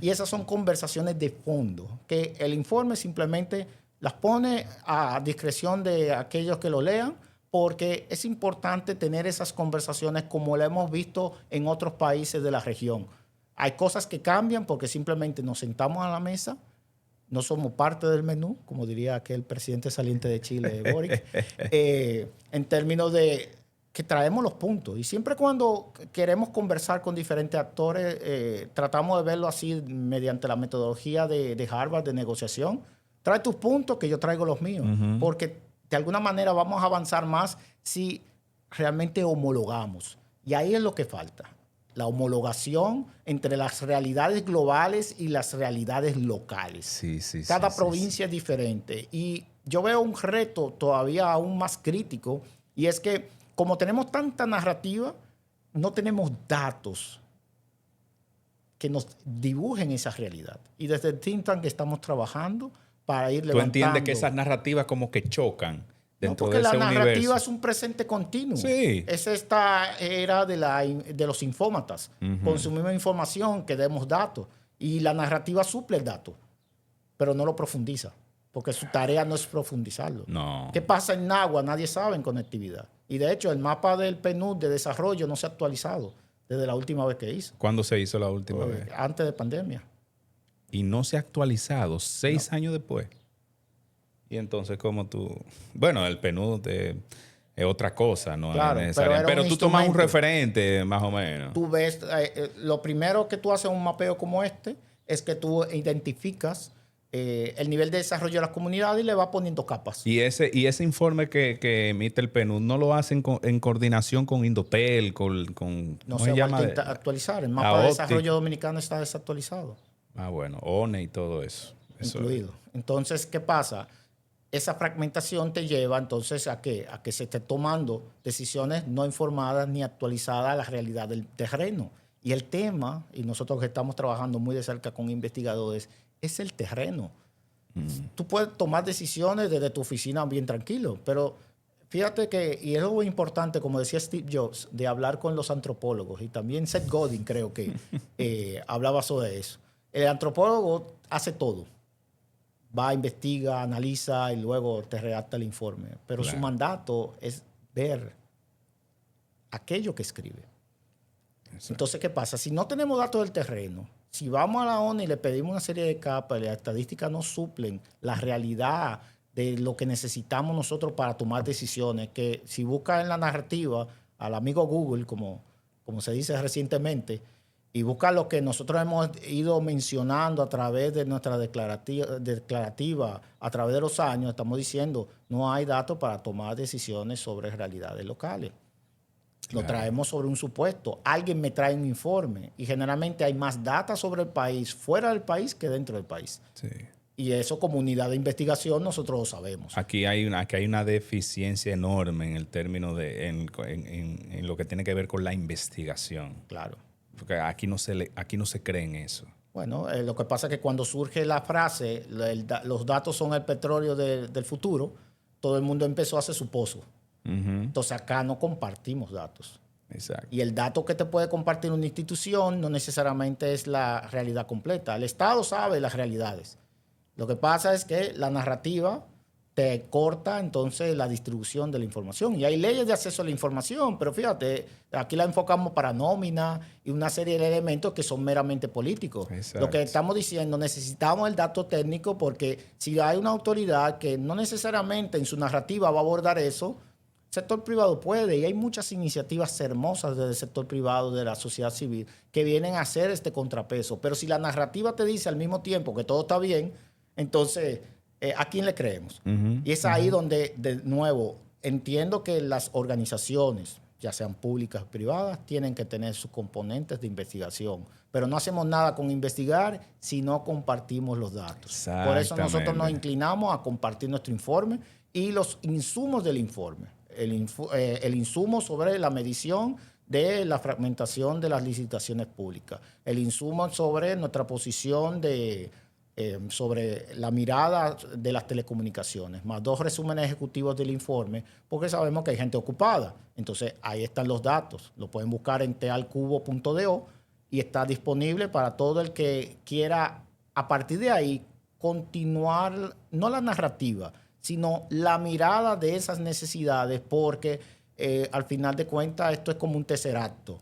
[SPEAKER 1] Y esas son conversaciones de fondo, que el informe simplemente las pone a discreción de aquellos que lo lean porque es importante tener esas conversaciones como lo hemos visto en otros países de la región. Hay cosas que cambian porque simplemente nos sentamos a la mesa, no somos parte del menú, como diría aquel presidente saliente de Chile, Boric, en términos de que traemos los puntos. Y siempre cuando queremos conversar con diferentes actores, tratamos de verlo así mediante la metodología de Harvard de negociación. Trae tus puntos que yo traigo los míos, porque de alguna manera vamos a avanzar más si realmente homologamos. Y ahí es lo que falta. La homologación entre las realidades globales y las realidades locales.
[SPEAKER 2] Sí, sí,
[SPEAKER 1] Cada
[SPEAKER 2] sí,
[SPEAKER 1] provincia es diferente. Y yo veo un reto todavía aún más crítico, y es que como tenemos tanta narrativa, no tenemos datos que nos dibujen esa realidad. Y desde el think tank estamos trabajando para ir
[SPEAKER 2] ¿Tú
[SPEAKER 1] levantando.
[SPEAKER 2] entiendes que esas narrativas como que chocan
[SPEAKER 1] No,
[SPEAKER 2] dentro
[SPEAKER 1] porque
[SPEAKER 2] de
[SPEAKER 1] la
[SPEAKER 2] ese
[SPEAKER 1] narrativa
[SPEAKER 2] universo?
[SPEAKER 1] es un presente continuo.
[SPEAKER 2] Sí.
[SPEAKER 1] Es esta era de los infómatas. Consumimos información, que demos datos. Y la narrativa suple el dato, pero no lo profundiza, porque su tarea no es profundizarlo.
[SPEAKER 2] No.
[SPEAKER 1] ¿Qué pasa en Nagua? Nadie sabe en conectividad. Y de hecho, el mapa del PNUD de desarrollo no se ha actualizado desde la última vez que hizo,
[SPEAKER 2] ¿Cuándo se hizo la última vez?
[SPEAKER 1] antes de pandemia.
[SPEAKER 2] Y no se ha actualizado 6 años después. Y entonces, ¿cómo tú...? Bueno, el PNUD es otra cosa, no
[SPEAKER 1] Claro,
[SPEAKER 2] es
[SPEAKER 1] pero
[SPEAKER 2] necesaria.
[SPEAKER 1] era
[SPEAKER 2] Pero
[SPEAKER 1] un
[SPEAKER 2] tú tomas un
[SPEAKER 1] instrumento.
[SPEAKER 2] referente, más o menos.
[SPEAKER 1] Tú ves, lo primero que tú haces en un mapeo como este es que tú identificas el nivel de desarrollo de las comunidades y le vas poniendo capas.
[SPEAKER 2] Y ese informe que emite el PNUD no lo hacen en coordinación con Indotel, con
[SPEAKER 1] No
[SPEAKER 2] ¿cómo
[SPEAKER 1] se ha
[SPEAKER 2] llama?
[SPEAKER 1] vuelto a actualizar. El
[SPEAKER 2] La
[SPEAKER 1] mapa de
[SPEAKER 2] OPTI.
[SPEAKER 1] desarrollo dominicano está desactualizado,
[SPEAKER 2] Ah, bueno, ONE y todo eso.
[SPEAKER 1] incluido. Entonces, ¿qué pasa? Esa fragmentación te lleva entonces a qué? A que se esté tomando decisiones no informadas ni actualizadas a la realidad del terreno. Y el tema, y nosotros que estamos trabajando muy de cerca con investigadores, es el terreno. Tú puedes tomar decisiones desde tu oficina bien tranquilo, pero fíjate que, y es algo importante, como decía Steve Jobs, de hablar con los antropólogos, y también Seth Godin creo que hablaba sobre eso. El antropólogo hace todo. Va, investiga, analiza y luego te redacta el informe. Pero
[SPEAKER 2] Claro.
[SPEAKER 1] su mandato es ver aquello que escribe.
[SPEAKER 2] Exacto.
[SPEAKER 1] Entonces, ¿qué pasa? Si no tenemos datos del terreno, si vamos a la ONU y le pedimos una serie de capas y las estadísticas no suplen la realidad de lo que necesitamos nosotros para tomar decisiones, que si buscas en la narrativa al amigo Google, como se dice recientemente, y busca lo que nosotros hemos ido mencionando a través de nuestra declarativa a través de los años, estamos diciendo no hay datos para tomar decisiones sobre realidades locales. Lo
[SPEAKER 2] Claro.
[SPEAKER 1] traemos sobre un supuesto. Alguien me trae un informe y generalmente hay más data sobre el país fuera del país que dentro del país.
[SPEAKER 2] Sí.
[SPEAKER 1] Y eso como unidad de investigación nosotros lo sabemos.
[SPEAKER 2] Aquí hay una deficiencia enorme en el término en lo que tiene que ver con la investigación.
[SPEAKER 1] Claro.
[SPEAKER 2] Porque aquí no se cree en eso.
[SPEAKER 1] Bueno, lo que pasa es que cuando surge la frase, los datos son el petróleo del futuro, todo el mundo empezó a hacer su pozo. Entonces acá no compartimos datos.
[SPEAKER 2] Exacto.
[SPEAKER 1] Y el dato que te puede compartir una institución no necesariamente es la realidad completa. El Estado sabe las realidades. Lo que pasa es que la narrativa te corta entonces la distribución de la información. Y hay leyes de acceso a la información, pero fíjate, aquí la enfocamos para nómina y una serie de elementos que son meramente políticos.
[SPEAKER 2] Exacto.
[SPEAKER 1] Lo que estamos diciendo, necesitamos el dato técnico porque si hay una autoridad que no necesariamente en su narrativa va a abordar eso, el sector privado puede, y hay muchas iniciativas hermosas desde el sector privado, de la sociedad civil, que vienen a hacer este contrapeso. Pero si la narrativa te dice al mismo tiempo que todo está bien, entonces, ¿a quién le creemos? Y es ahí donde, de nuevo, entiendo que las organizaciones, ya sean públicas o privadas, tienen que tener sus componentes de investigación. Pero no hacemos nada con investigar si no compartimos los datos. Por eso nosotros nos inclinamos a compartir nuestro informe y los insumos del informe. El insumo sobre la medición de la fragmentación de las licitaciones públicas. El insumo sobre nuestra posición sobre la mirada de las telecomunicaciones, más 2 resúmenes ejecutivos del informe, porque sabemos que hay gente ocupada. Entonces, ahí están los datos. Lo pueden buscar en tealcubo.do y está disponible para todo el que quiera, a partir de ahí, continuar, no la narrativa, sino la mirada de esas necesidades, porque al final de cuentas esto es como un tesseracto.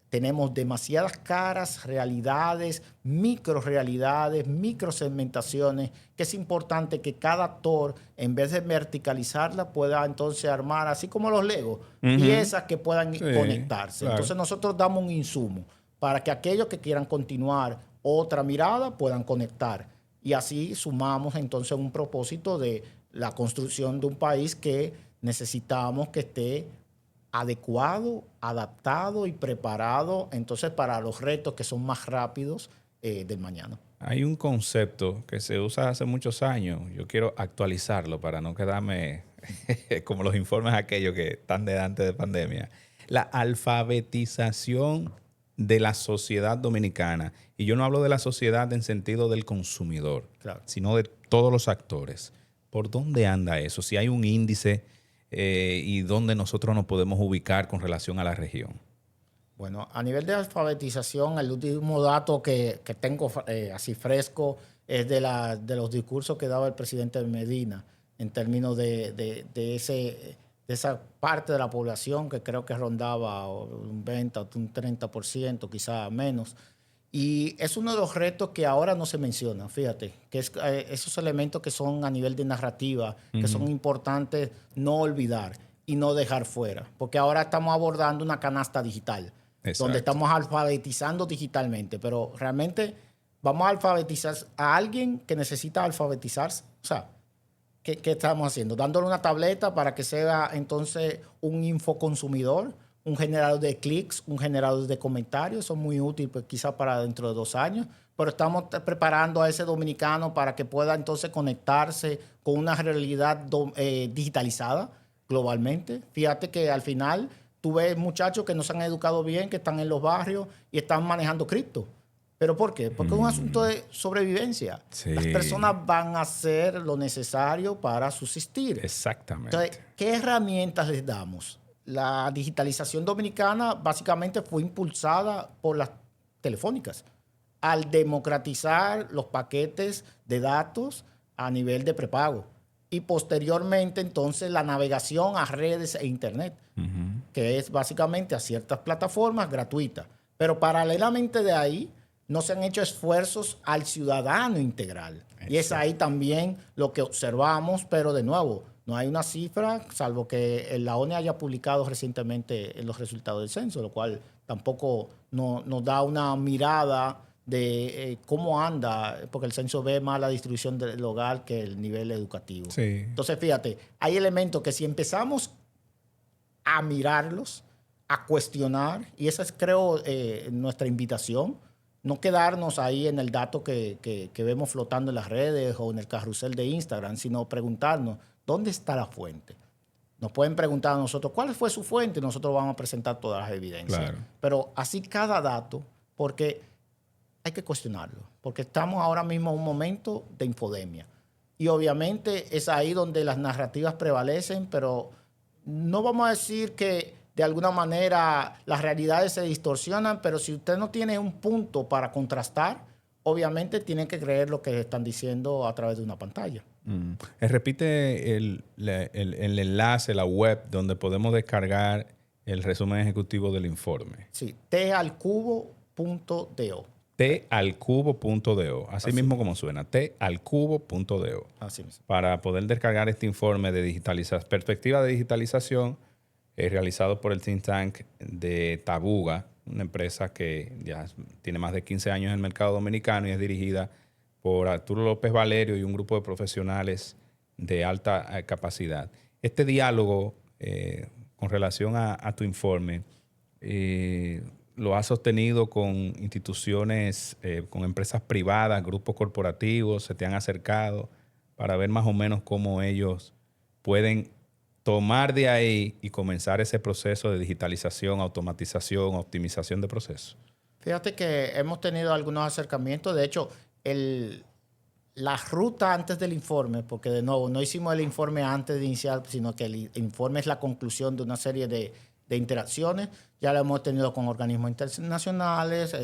[SPEAKER 1] Tenemos demasiadas caras, realidades, microrealidades, microsegmentaciones, que es importante que cada actor, en vez de verticalizarla, pueda entonces armar, así como los Legos, piezas que puedan conectarse.
[SPEAKER 2] Claro.
[SPEAKER 1] Entonces nosotros damos un insumo para que aquellos que quieran continuar otra mirada puedan conectar. Y así sumamos entonces un propósito de la construcción de un país que necesitamos que esté adecuado, adaptado y preparado entonces para los retos que son más rápidos del mañana.
[SPEAKER 2] Hay un concepto que se usa hace muchos años. Yo quiero actualizarlo para no quedarme como los informes aquellos que están de antes de pandemia. La alfabetización de la sociedad dominicana. Y yo no hablo de la sociedad en sentido del consumidor,
[SPEAKER 1] Claro.
[SPEAKER 2] sino de todos los actores. ¿Por dónde anda eso? Si hay un índice y dónde nosotros nos podemos ubicar con relación a la región.
[SPEAKER 1] Bueno, a nivel de alfabetización, el último dato que tengo así fresco es de los discursos que daba el presidente Medina en términos de esa parte de la población que creo que rondaba un 20 o un 30%, quizá menos. Y es uno de los retos que ahora no se menciona, fíjate, que es esos elementos que son a nivel de narrativa, que son importantes no olvidar y no dejar fuera, porque ahora estamos abordando una canasta digital,
[SPEAKER 2] Exacto.
[SPEAKER 1] donde estamos alfabetizando digitalmente, pero realmente vamos a alfabetizar a alguien que necesita alfabetizarse. O sea, ¿qué estamos haciendo? Dándole una tableta para que sea entonces un infoconsumidor, un generador de clics, un generador de comentarios. Son muy útiles pues, quizás para dentro de 2 años, pero estamos preparando a ese dominicano para que pueda entonces conectarse con una realidad digitalizada globalmente. Fíjate que al final tú ves muchachos que no se han educado bien, que están en los barrios y están manejando cripto. ¿Pero por qué? Porque es un asunto de sobrevivencia.
[SPEAKER 2] Sí.
[SPEAKER 1] Las personas van a hacer lo necesario para subsistir.
[SPEAKER 2] Exactamente.
[SPEAKER 1] Entonces, ¿qué herramientas les damos? La digitalización dominicana básicamente fue impulsada por las telefónicas al democratizar los paquetes de datos a nivel de prepago y posteriormente entonces la navegación a redes e internet, que es básicamente a ciertas plataformas gratuitas. Pero paralelamente de ahí no se han hecho esfuerzos al ciudadano integral. Exacto. Y es ahí también lo que observamos, pero de nuevo, no hay una cifra, salvo que la ONE haya publicado recientemente los resultados del censo, lo cual tampoco nos da una mirada de cómo anda, porque el censo ve más la distribución del hogar que el nivel educativo.
[SPEAKER 2] Sí.
[SPEAKER 1] Entonces, fíjate, hay elementos que si empezamos a mirarlos, a cuestionar, y esa es, creo, nuestra invitación, no quedarnos ahí en el dato que vemos flotando en las redes o en el carrusel de Instagram, sino preguntarnos, ¿dónde está la fuente? Nos pueden preguntar a nosotros, ¿cuál fue su fuente? Y nosotros vamos a presentar todas las evidencias.
[SPEAKER 2] Claro.
[SPEAKER 1] Pero así cada dato, porque hay que cuestionarlo, porque estamos ahora mismo en un momento de infodemia. Y obviamente es ahí donde las narrativas prevalecen, pero no vamos a decir que de alguna manera las realidades se distorsionan, pero si usted no tiene un punto para contrastar, obviamente tiene que creer lo que están diciendo a través de una pantalla.
[SPEAKER 2] Repite el enlace, la web, donde podemos descargar el resumen ejecutivo del informe.
[SPEAKER 1] Sí, talcubo.do.
[SPEAKER 2] talcubo.do. Así mismo como suena, talcubo.do.
[SPEAKER 1] Así mismo.
[SPEAKER 2] Para poder descargar este informe de perspectiva de digitalización realizado por el think tank de Tabuga, una empresa que ya tiene más de 15 años en el mercado dominicano y es dirigida por Arturo López Valerio y un grupo de profesionales de alta capacidad. Este diálogo con relación a tu informe lo has sostenido con instituciones, con empresas privadas, grupos corporativos, se te han acercado para ver más o menos cómo ellos pueden tomar de ahí y comenzar ese proceso de digitalización, automatización, optimización de procesos.
[SPEAKER 1] Fíjate que hemos tenido algunos acercamientos. De hecho, la ruta antes del informe, porque de nuevo no hicimos el informe antes de iniciar, sino que el informe es la conclusión de una serie de interacciones. Ya lo hemos tenido con organismos internacionales,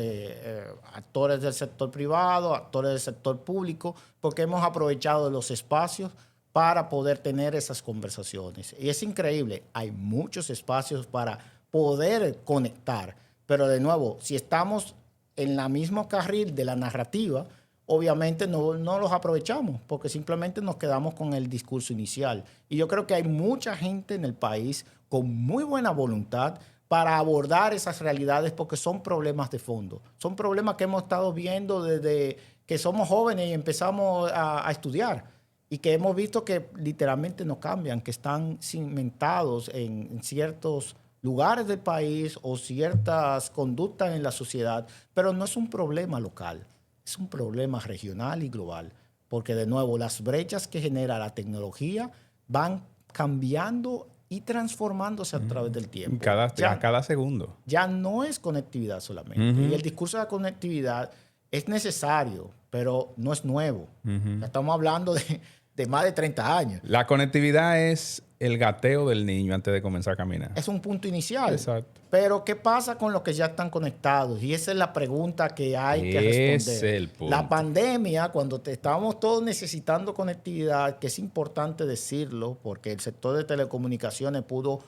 [SPEAKER 1] actores del sector privado, actores del sector público, porque hemos aprovechado los espacios para poder tener esas conversaciones. Y es increíble, hay muchos espacios para poder conectar, pero de nuevo, si estamos en la misma carril de la narrativa, obviamente no los aprovechamos porque simplemente nos quedamos con el discurso inicial. Y yo creo que hay mucha gente en el país con muy buena voluntad para abordar esas realidades porque son problemas de fondo. Son problemas que hemos estado viendo desde que somos jóvenes y empezamos a estudiar y que hemos visto que literalmente no cambian, que están cimentados en ciertos lugares del país o ciertas conductas en la sociedad, pero no es un problema local. Es un problema regional y global, porque de nuevo las brechas que genera la tecnología van cambiando y transformándose a través del tiempo.
[SPEAKER 2] A cada segundo.
[SPEAKER 1] Ya no es conectividad solamente. Y el discurso de la conectividad es necesario, pero no es nuevo. Ya estamos hablando de más de 30 años.
[SPEAKER 2] La conectividad es el gateo del niño antes de comenzar a caminar.
[SPEAKER 1] Es un punto inicial.
[SPEAKER 2] Exacto.
[SPEAKER 1] Pero ¿qué pasa con los que ya están conectados? Y esa es la pregunta que hay que responder.
[SPEAKER 2] Ese es el punto.
[SPEAKER 1] La pandemia, cuando estábamos todos necesitando conectividad, que es importante decirlo, porque el sector de telecomunicaciones pudo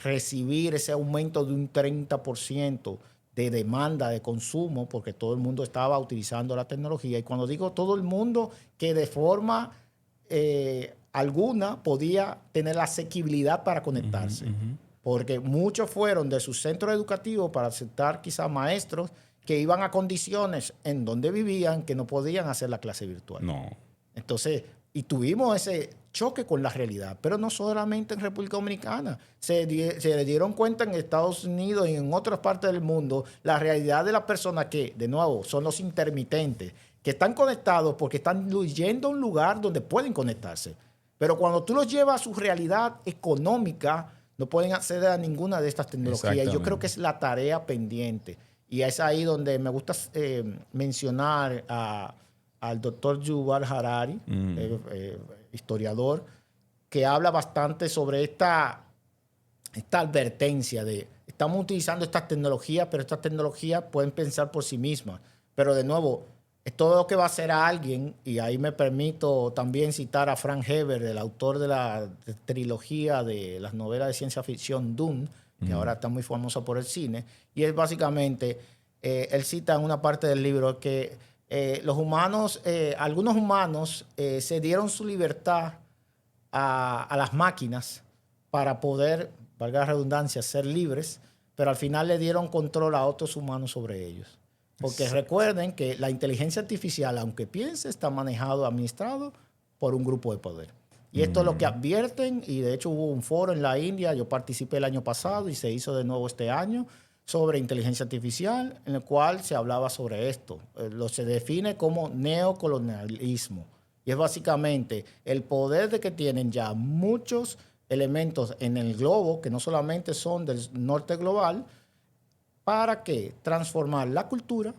[SPEAKER 1] recibir ese aumento de un 30% de demanda de consumo, porque todo el mundo estaba utilizando la tecnología. Y cuando digo todo el mundo, que de forma alguna podía tener la asequibilidad para conectarse. Porque muchos fueron de sus centros educativos para aceptar quizás maestros que iban a condiciones en donde vivían que no podían hacer la clase virtual.
[SPEAKER 2] No.
[SPEAKER 1] Entonces, y tuvimos ese choque con la realidad, pero no solamente en República Dominicana. Se le dieron cuenta en Estados Unidos y en otras partes del mundo la realidad de las personas que, de nuevo, son los intermitentes, que están conectados porque están yendo a un lugar donde pueden conectarse. Pero cuando tú los llevas a su realidad económica, no pueden acceder a ninguna de estas tecnologías. Y yo creo que es la tarea pendiente. Y es ahí donde me gusta mencionar al doctor Yuval Harari, historiador, que habla bastante sobre esta advertencia de estamos utilizando estas tecnologías, pero estas tecnologías pueden pensar por sí mismas. Pero de nuevo, es todo lo que va a hacer a alguien, y ahí me permito también citar a Frank Herbert, el autor de la trilogía de las novelas de ciencia ficción Dune, que ahora está muy famosa por el cine, y es básicamente, él cita en una parte del libro que los humanos, algunos humanos se dieron su libertad a las máquinas para poder, valga la redundancia, ser libres, pero al final le dieron control a otros humanos sobre ellos. Porque recuerden que la inteligencia artificial, aunque piense, está manejado, administrado por un grupo de poder. Y esto es lo que advierten, y de hecho hubo un foro en la India, yo participé el año pasado y se hizo de nuevo este año, sobre inteligencia artificial, en el cual se hablaba sobre esto. Se define como neocolonialismo. Y es básicamente el poder de que tienen ya muchos elementos en el globo, que no solamente son del norte global, ¿para qué? Transformar la cultura,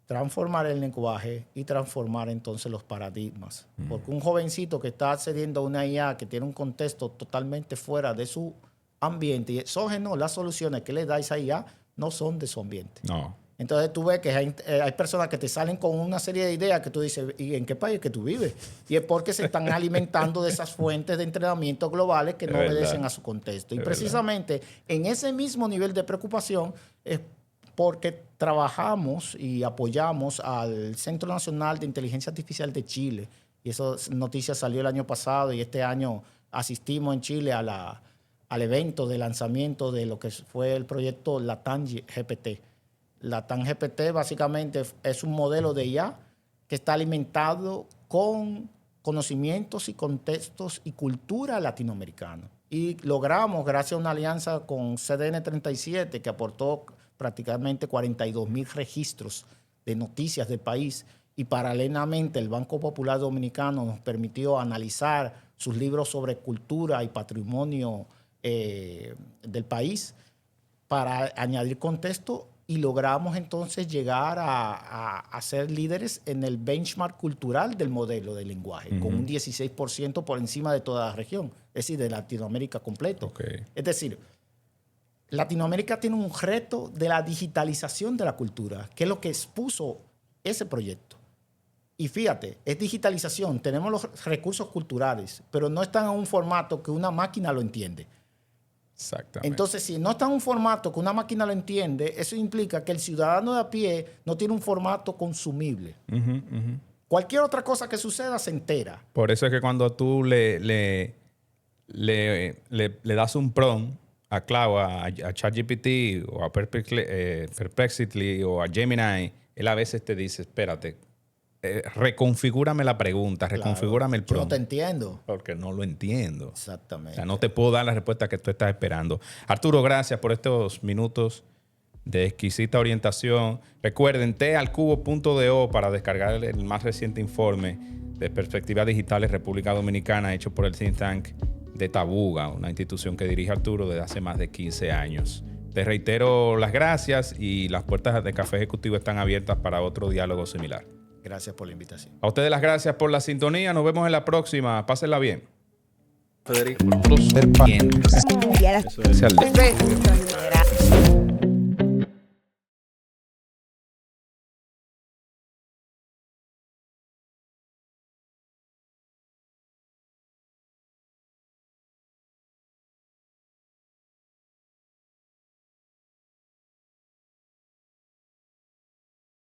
[SPEAKER 1] transformar el lenguaje y transformar entonces los paradigmas. Porque un jovencito que está accediendo a una IA que tiene un contexto totalmente fuera de su ambiente y exógeno, las soluciones que le da esa IA no son de su ambiente.
[SPEAKER 2] No.
[SPEAKER 1] Entonces tú ves que hay personas que te salen con una serie de ideas que tú dices, ¿y en qué país que tú vives? Y es porque se están alimentando de esas fuentes de entrenamiento globales que no obedecen a su contexto. Y precisamente en ese mismo nivel de preocupación es porque trabajamos y apoyamos al Centro Nacional de Inteligencia Artificial de Chile. Y esa noticia salió el año pasado y este año asistimos en Chile al evento de lanzamiento de lo que fue el proyecto Latam GPT. Latam GPT básicamente es un modelo de IA que está alimentado con conocimientos y contextos y cultura latinoamericana. Y logramos, gracias a una alianza con CDN 37, que aportó prácticamente 42,000 registros de noticias del país, y paralelamente el Banco Popular Dominicano nos permitió analizar sus libros sobre cultura y patrimonio del país para añadir contexto, y logramos entonces llegar a ser líderes en el benchmark cultural del modelo de lenguaje, con un 16% por encima de toda la región, es decir, de Latinoamérica completo.
[SPEAKER 2] Okay.
[SPEAKER 1] Es decir, Latinoamérica tiene un reto de la digitalización de la cultura, que es lo que expuso ese proyecto. Y fíjate, es digitalización. Tenemos los recursos culturales, pero no están en un formato que una máquina lo entiende.
[SPEAKER 2] Exactamente.
[SPEAKER 1] Entonces, si no está en un formato que una máquina lo entiende, eso implica que el ciudadano de a pie no tiene un formato consumible. Cualquier otra cosa que suceda se entera.
[SPEAKER 2] Por eso es que cuando tú le das un prompt a Cloud, a ChatGPT o a Perplexity o a Gemini, él a veces te dice, espérate, reconfigúrame la pregunta, reconfigúrame el
[SPEAKER 1] Yo no
[SPEAKER 2] prompt.
[SPEAKER 1] te entiendo.
[SPEAKER 2] Porque no lo entiendo. O
[SPEAKER 1] Exactamente.
[SPEAKER 2] sea, no te puedo dar la respuesta que tú estás esperando. Arturo, gracias por estos minutos de exquisita orientación. Recuerden, talcubo.do para descargar el más reciente informe de perspectivas digitales República Dominicana hecho por el think tank de Tabuga, una institución que dirige Arturo desde hace más de 15 años. Te reitero las gracias y las puertas de Café Ejecutivo están abiertas para otro diálogo similar.
[SPEAKER 1] Gracias por la invitación.
[SPEAKER 2] A ustedes las gracias por la sintonía. Nos vemos en la próxima. Pásenla bien.
[SPEAKER 3] Federico. Ser pacientes.
[SPEAKER 2] Especial de-